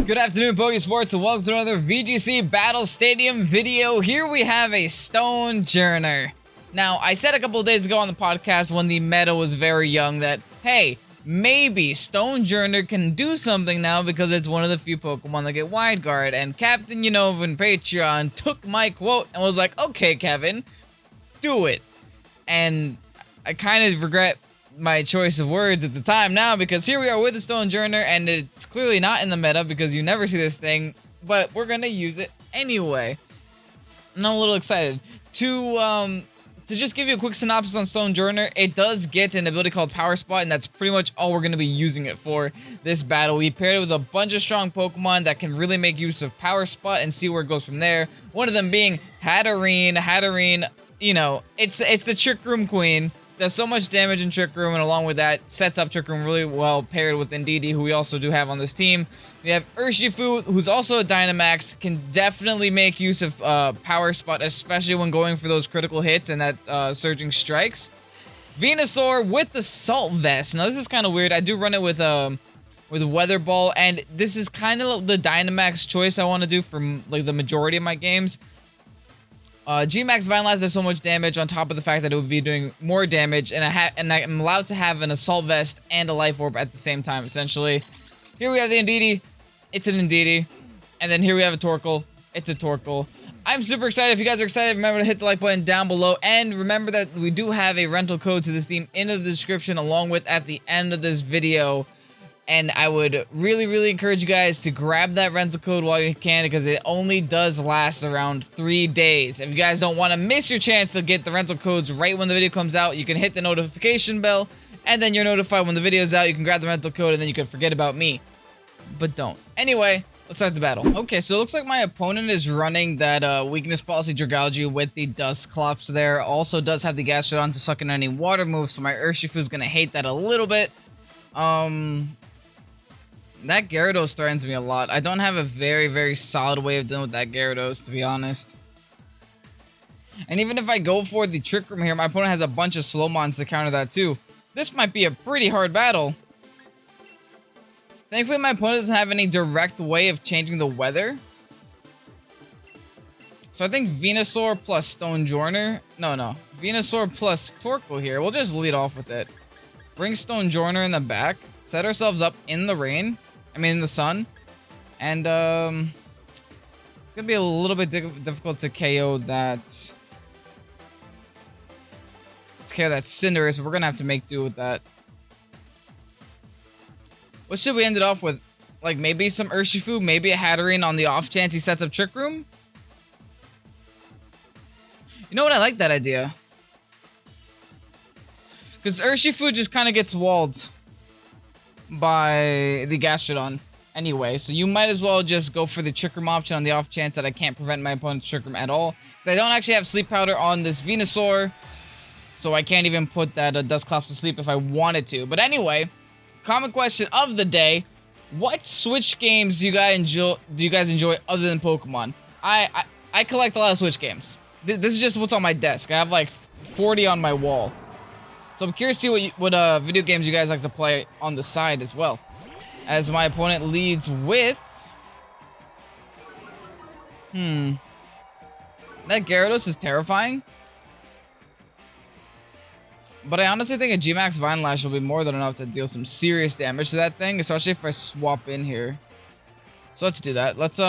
Good afternoon, Pokésports, and welcome to another VGC Battle Stadium video. Here we have a Stonejourner. Now, I said a couple of days ago on the podcast when the meta was very young that, hey, maybe Stonejourner can do something now because it's one of the few Pokemon that get Wide Guard. And Captain Unova in Patreon took my quote and was like, okay, Kevin, do it. And I kind of regret my choice of words at the time now, because here we are with the Stonejourner, and it's clearly not in the meta because you never see this thing, but we're gonna use it anyway. And I'm a little excited to just give you a quick synopsis on Stonejourner. It does get an ability called Power Spot, and that's pretty much all we're gonna be using it for this battle. We paired it with a bunch of strong Pokemon that can really make use of Power Spot and see where it goes from there. One of them being Hatterene. Hatterene, you know, it's the Trick Room Queen. Does so much damage in Trick Room, and along with that, sets up Trick Room really well paired with Indeedee, who we also do have on this team. We have Urshifu, who's also a Dynamax, can definitely make use of Power Spot, especially when going for those critical hits and that surging strikes. Venusaur with the Salt Vest. Now, this is kind of weird. I do run it with Weather Ball, and this is kind of the Dynamax choice I want to do for like the majority of my games. G-Max Vinelash does so much damage on top of the fact that it would be doing more damage, and I'm allowed to have an Assault Vest and a Life Orb at the same time, essentially. Here we have the Indeedee. It's an Indeedee. And then here we have a Torkoal. It's a Torkoal. I'm super excited. If you guys are excited, remember to hit the like button down below. And remember that we do have a rental code to this theme in the description, along with at the end of this video. And I would really encourage you guys to grab that rental code while you can, because it only does last around 3 days. If you guys don't want to miss your chance to get the rental codes right when the video comes out, you can hit the notification bell, and then you're notified when the video is out. You can grab the rental code, and then you can forget about me. But don't. Anyway, let's start the battle. Okay, so it looks like my opponent is running that Weakness Policy Dragalge with the Dusclops there. Also does have the Gastrodon to suck in any water moves, so my Urshifu is going to hate that a little bit. That Gyarados threatens me a lot. I don't have a very solid way of dealing with that Gyarados, to be honest. And even if I go for the Trick Room here, my opponent has a bunch of Slowmons to counter that too. This might be a pretty hard battle. Thankfully, my opponent doesn't have any direct way of changing the weather. So I think Venusaur plus Stonejourner. No. Venusaur plus Torkoal here. We'll just lead off with it. Bring Stonejourner in the back. Set ourselves up in the rain. I mean, in the sun. And, it's gonna be a little bit difficult to KO that... Cinderace, but we're gonna have to make do with that. What should we end it off with? Like, maybe some Urshifu, maybe a Hatterene on the off chance he sets up Trick Room? You know what? I like that idea. Because Urshifu just kind of gets walled by the Gastrodon anyway, so you might as well just go for the Trick Room option on the off chance that I can't prevent my opponent's Trick Room at all, because I don't actually have Sleep Powder on this Venusaur, so I can't even put that Dusclops to sleep if I wanted to. But anyway, common question of the day: what Switch games do you guys enjoy other than Pokemon? I collect a lot of Switch games. This is just what's on my desk. I have like 40 on my wall. So I'm curious to see what video games you guys like to play on the side as well. As my opponent leads with... That Gyarados is terrifying. But I honestly think a G-Max Vinelash will be more than enough to deal some serious damage to that thing, especially if I swap in here. So let's do that. Let's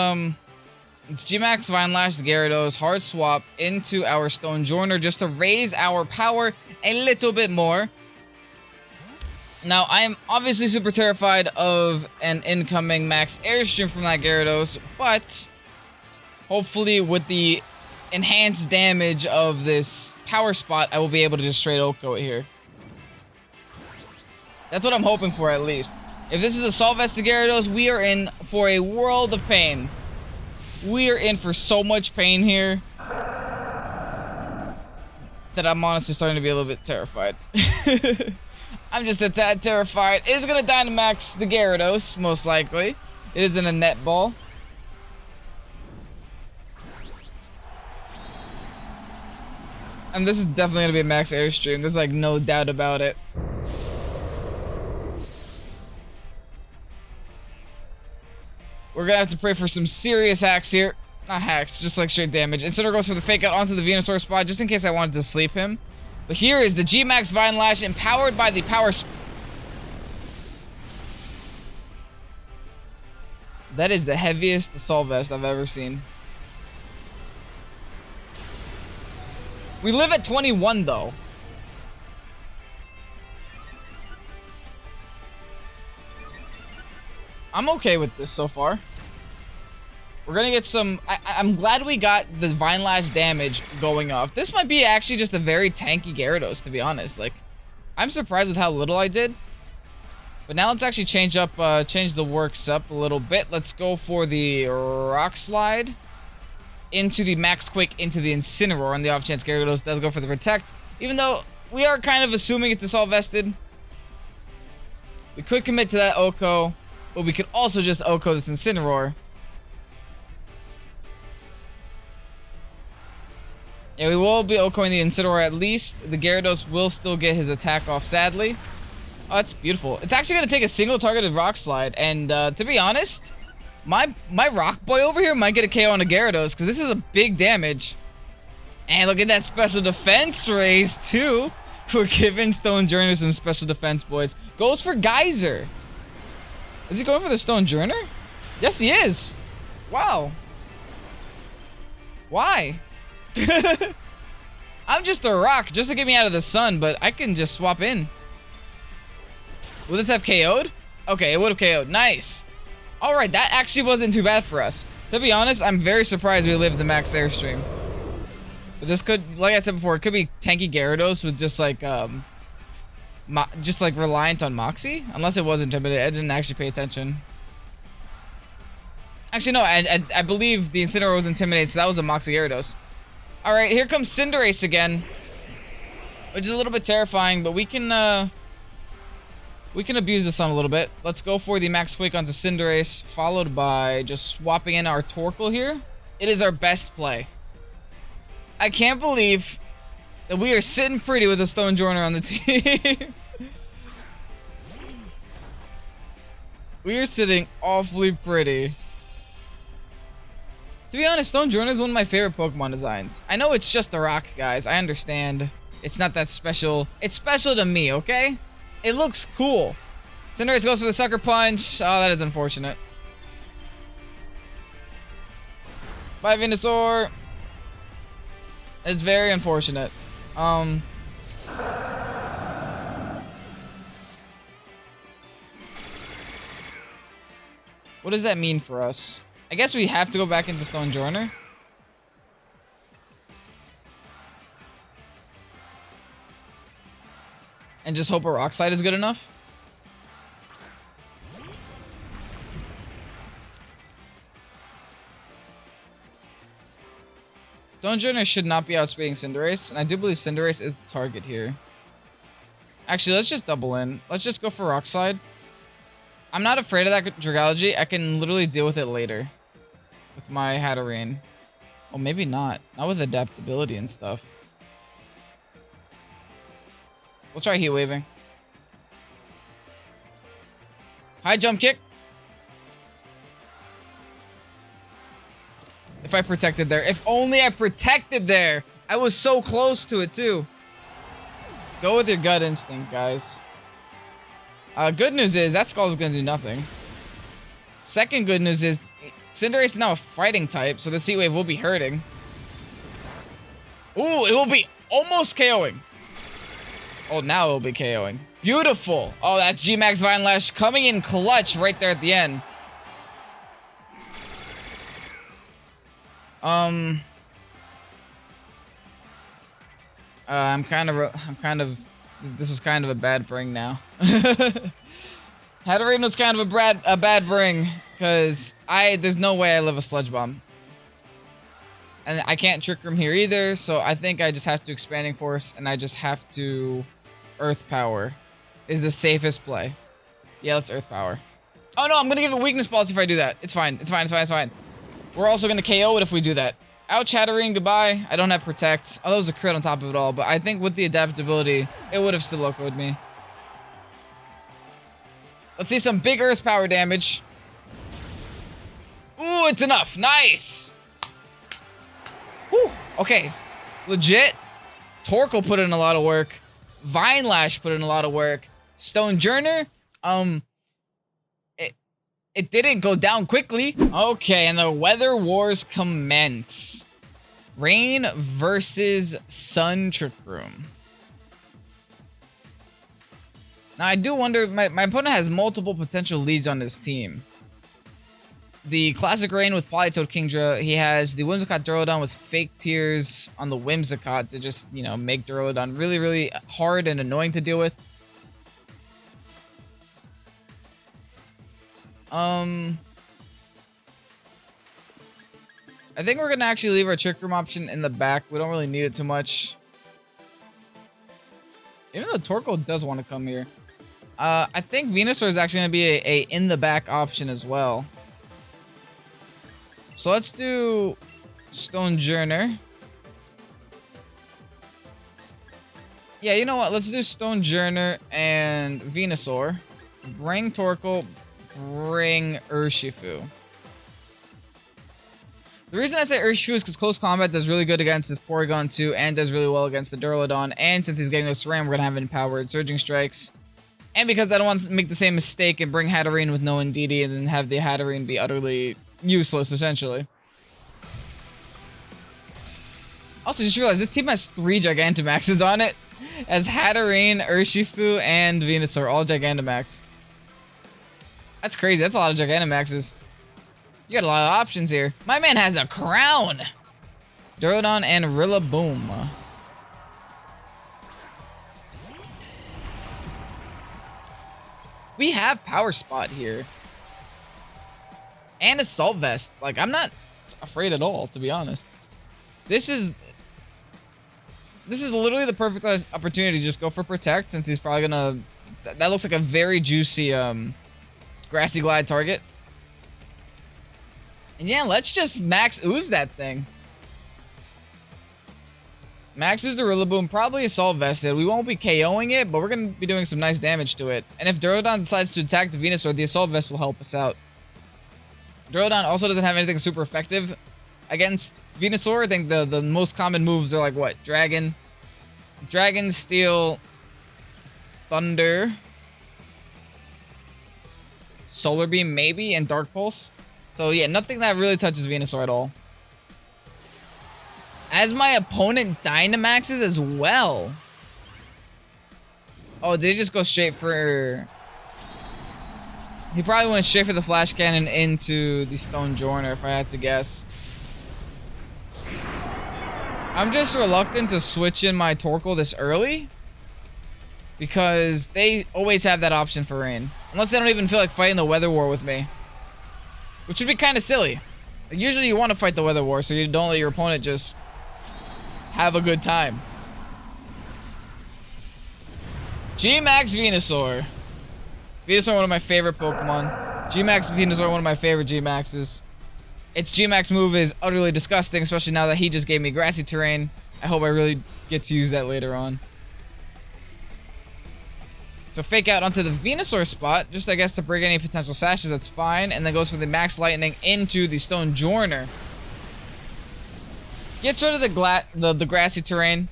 G-Max Vinelash Gyarados hard swap into our Stonejourner just to raise our power a little bit more. Now, I am obviously super terrified of an incoming max airstream from that Gyarados, but hopefully with the enhanced damage of this Power Spot, I will be able to just straight Oko it here. That's what I'm hoping for, at least. If this is a Salt Vest to Gyarados, we are in for a world of pain. We are in for so much pain here that I'm honestly starting to be a little bit terrified. I'm just a tad terrified. It is going to Dynamax the Gyarados, most likely. It isn't a net ball. And this is definitely going to be a max airstream. There's like no doubt about it. We're gonna have to pray for some serious hacks here. Not hacks, just like straight damage. Incineroar goes for the fake out onto the Venusaur spot, just in case I wanted to sleep him. But here is the G-Max Vine Lash, empowered by the power... That is the heaviest Assault Vest I've ever seen. We live at 21, though. I'm okay with this so far. We're gonna get some... I'm glad we got the Vine Lash damage going off. This might be actually just a very tanky Gyarados, to be honest. Like, I'm surprised with how little I did. But now let's actually change the works up a little bit. Let's go for the Rock Slide into the Max Quake into the Incineroar on the off chance Gyarados does go for the Protect. Even though we are kind of assuming it's Assault Vested. We could commit to that Oko, but we could also just Oko this Incineroar. Yeah, we will be Okoing the Incineroar at least. The Gyarados will still get his attack off, sadly. Oh, that's beautiful. It's actually going to take a single targeted Rock Slide. And to be honest, my Rock Boy over here might get a KO on a Gyarados, because this is a big damage. And look at that special defense raise, too. We're giving Stone Journer some special defense, boys. Goes for Geyser. Is he going for the Stone Journer? Yes, he is. Wow. Why? I'm just a rock, just to get me out of the sun, but I can just swap in. Will this have KO'd? Okay, it would have KO'd. Nice. Alright, that actually wasn't too bad for us. To be honest, I'm very surprised we lived the max airstream. But this could, like I said before, it could be tanky Gyarados with just like reliant on Moxie. Unless it was intimidated. I didn't actually pay attention. Actually, no, I believe the Incineroar was intimidated, so that was a Moxie Gyarados. Alright, here comes Cinderace again. Which is a little bit terrifying, but we can abuse this on a little bit. Let's go for the Max Quake onto Cinderace, followed by just swapping in our Torkoal here. It is our best play. I can't believe that we are sitting pretty with a Stone Journer on the team. We are sitting awfully pretty. To be honest, Stone Journer is one of my favorite Pokemon designs. I know it's just a rock, guys. I understand. It's not that special. It's special to me, okay? It looks cool. Cinderace goes for the Sucker Punch. Oh, that is unfortunate. Bye, Venusaur. It's very unfortunate. What does that mean for us? I guess we have to go back into Stone Journer. And just hope a Rock Slide is good enough. Stone Journer should not be outspeeding Cinderace, and I do believe Cinderace is the target here. Actually, let's just double in. Let's just go for Rock Slide. I'm not afraid of that Dragology. I can literally deal with it later. With my Hatterene. Oh, maybe not. Not with adaptability and stuff. We'll try Heat Waving. High Jump Kick. If I protected there. If only I protected there. I was so close to it, too. Go with your gut instinct, guys. Good news is, that Skull is going to do nothing. Second good news is, Cinderace is now a fighting type, so the Heat Wave will be hurting. Ooh, it will be almost KOing. Oh, now it will be KOing. Beautiful. Oh, that's G-Max Vine Lash coming in clutch right there at the end. This was kind of a bad bring now. Hatterene was kind of a bad bring, because there's no way I live a Sludge Bomb. And I can't Trick Room here either, so I think I just have to Expanding Force, and I just have to Earth Power is the safest play. Yeah, let's Earth Power. Oh no, I'm gonna give it Weakness Balls if I do that. It's fine, it's fine, it's fine, it's fine. We're also gonna KO it if we do that. Ouch, Hatterene, goodbye. I don't have Protect. Oh, that was a crit on top of it all, but I think with the adaptability, it would have still Locoed me. Let's see some big Earth Power damage. it's enough. Nice. Whew. Okay. Legit. Torkoal put in a lot of work. Vine Lash put in a lot of work. Stonejourner, it didn't go down quickly. Okay, and the weather wars commence. Rain versus Sun Trick Room. Now, I do wonder, my opponent has multiple potential leads on his team. The Classic Rain with Politoed Kingdra. He has the Whimsicott Duraludon with Fake Tears on the Whimsicott to just, you know, make Duraludon really, really hard and annoying to deal with. I think we're gonna actually leave our Trick Room option in the back. We don't really need it too much. Even though Torkoal does want to come here. I think Venusaur is actually gonna be a in the back option as well. So let's do Stonejourner. Yeah, you know what? Let's do Stonejourner and Venusaur. Bring Torkoal. Bring Urshifu. The reason I say Urshifu is because close combat does really good against this Porygon too, and does really well against the Duraludon. And since he's getting those Ram, we're gonna have empowered Surging Strikes. And because I don't want to make the same mistake and bring Hatterene with no Indeedee and then have the Hatterene be utterly useless, essentially. Also, just realized this team has 3 Gigantamaxes on it. As Hatterene, Urshifu, and Venusaur, all Gigantamax. That's crazy. That's a lot of Gigantamaxes. You got a lot of options here. My man has a crown. Duraludon and Rillaboom. We have Power Spot here. And Assault Vest. Like, I'm not afraid at all, to be honest. This is literally the perfect opportunity to just go for Protect, since he's probably gonna... That looks like a very juicy, Grassy Glide target. And yeah, let's just Max Ooze that thing. Max Ooze the Rillaboom, probably Assault Vested. We won't be KOing it, but we're going to be doing some nice damage to it. And if Duraludon decides to attack the Venusaur, the Assault Vest will help us out. Duraludon also doesn't have anything super effective against Venusaur. I think the most common moves are like what? Dragon, Steel, Thunder, Solar Beam maybe, and Dark Pulse. So yeah, nothing that really touches Venusaur at all. As my opponent Dynamaxes as well. Oh, did he just go straight for... He probably went straight for the Flash Cannon into the Stonejourner, if I had to guess. I'm just reluctant to switch in my Torkoal this early. Because they always have that option for Rain. Unless they don't even feel like fighting the Weather War with me. Which would be kind of silly. Usually you want to fight the Weather War so you don't let your opponent just have a good time. G-Max Venusaur. Venusaur, one of my favorite Pokemon. G-Max Venusaur, one of my favorite G-Maxes. Its G-Max move is utterly disgusting, especially now that he just gave me Grassy Terrain. I hope I really get to use that later on. So Fake Out onto the Venusaur spot, just I guess to break any potential sashes, that's fine. And then goes for the Max Lightning into the Stonejourner. Gets rid of the Grassy Terrain,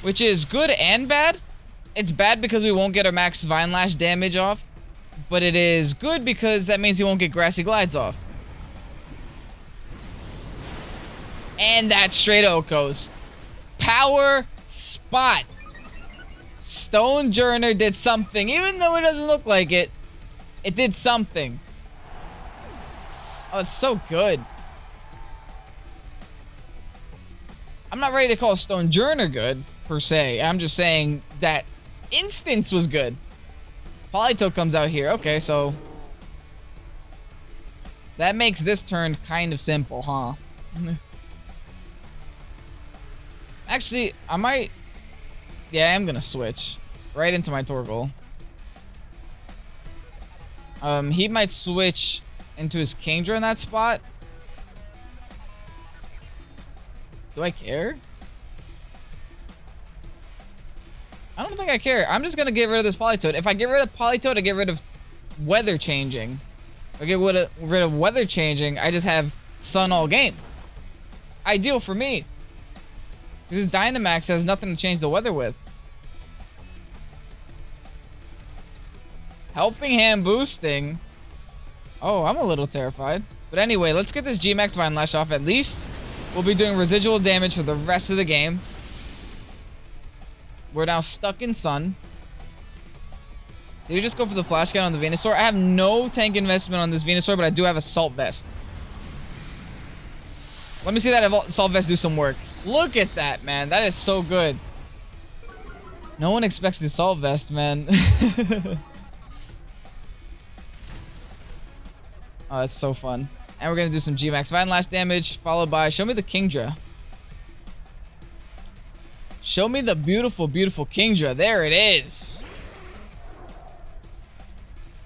which is good and bad. It's bad because we won't get our Max Vine Lash damage off, but it is good because that means he won't get Grassy Glides off. And that's straight Okos. Power Spot. Stonejourner did something, even though it doesn't look like it. It did something. Oh, it's so good. I'm not ready to call Stonejourner good, per se. I'm just saying that instance was good. Politoed comes out here. Okay, so... that makes this turn kind of simple, huh? Actually, I might... yeah, I am gonna switch. Right into my Torkoal. He might switch into his Kingdra in that spot. Do I care? I don't think I care. I'm just gonna get rid of this Politoed. If I get rid of Politoed, I get rid of weather changing. I get rid of weather changing, I just have sun all game. Ideal for me. This Dynamax has nothing to change the weather with. Helping Hand boosting. Oh, I'm a little terrified. But anyway, let's get this G-Max Vine Lash off. At least we'll be doing residual damage for the rest of the game. We're now stuck in sun. Did you just go for the Flash Gun on the Venusaur? I have no tank investment on this Venusaur, but I do have Assault Vest. Let me see that Assault Vest do some work. Look at that, man. That is so good. No one expects the Assault Vest, man. Oh, that's so fun. And we're going to do some G-Max Vine Lash damage, followed by show me the Kingdra. Show me the beautiful, beautiful Kingdra. There it is.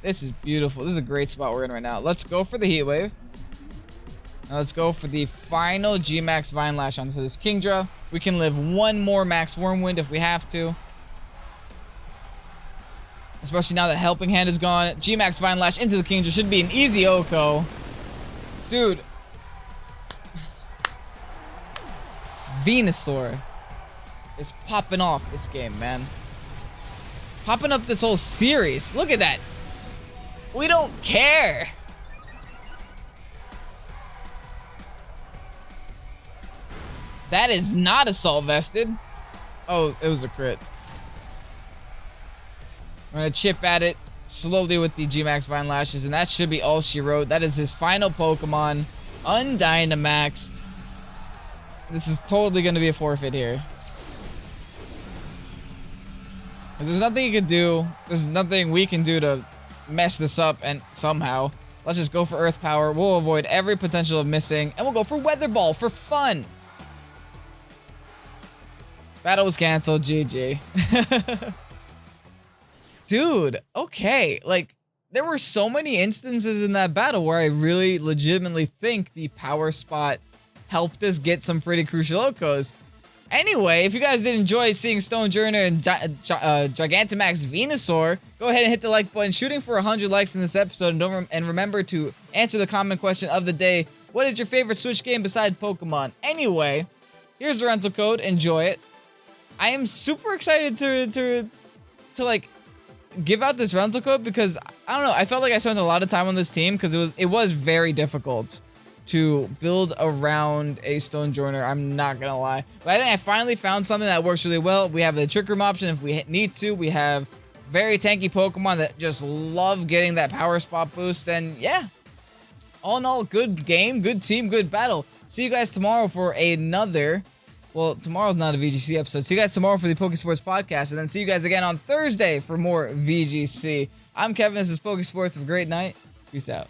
This is beautiful. This is a great spot we're in right now. Let's go for the Heat Wave. Now let's go for the final G-Max Vine Lash onto this Kingdra. We can live one more Max Wormwind if we have to. Especially now that Helping Hand is gone. G-Max Vine Lash into the Kingdra should be an easy OHKO. Dude. Venusaur is popping off this game, man. Popping up this whole series. Look at that. We don't care. That is not Assault Vested. Oh, it was a crit. I'm going to chip at it slowly with the G-Max Vine Lashes, and that should be all she wrote. That is his final Pokemon, Undynamaxed. This is totally going to be a forfeit here. There's nothing you can do. There's nothing we can do to mess this up, and somehow. Let's just go for Earth Power. We'll avoid every potential of missing, and we'll go for Weather Ball for fun. Battle was canceled. GG. Dude, okay. Like, there were so many instances in that battle where I really legitimately think the power spot helped us get some pretty crucial OHKOs. Anyway, if you guys did enjoy seeing Stone Journer and Gigantamax Venusaur, go ahead and hit the like button. Shooting for 100 likes in this episode, and remember to answer the comment question of the day. What is your favorite Switch game besides Pokemon? Anyway, here's the rental code. Enjoy it. I am super excited to like give out this rental code because I don't know. I felt like I spent a lot of time on this team because it was very difficult to build around a Stone Journer. I'm not gonna lie, but I think I finally found something that works really well. We have the Trick Room option if we need to. We have very tanky Pokemon that just love getting that power spot boost, and yeah, all in all, good game, good team, good battle. See you guys tomorrow for another. Well, tomorrow's not a VGC episode. See you guys tomorrow for the Pokesports podcast, and then see you guys again on Thursday for more VGC. I'm Kevin. This is Pokesports. Have a great night. Peace out.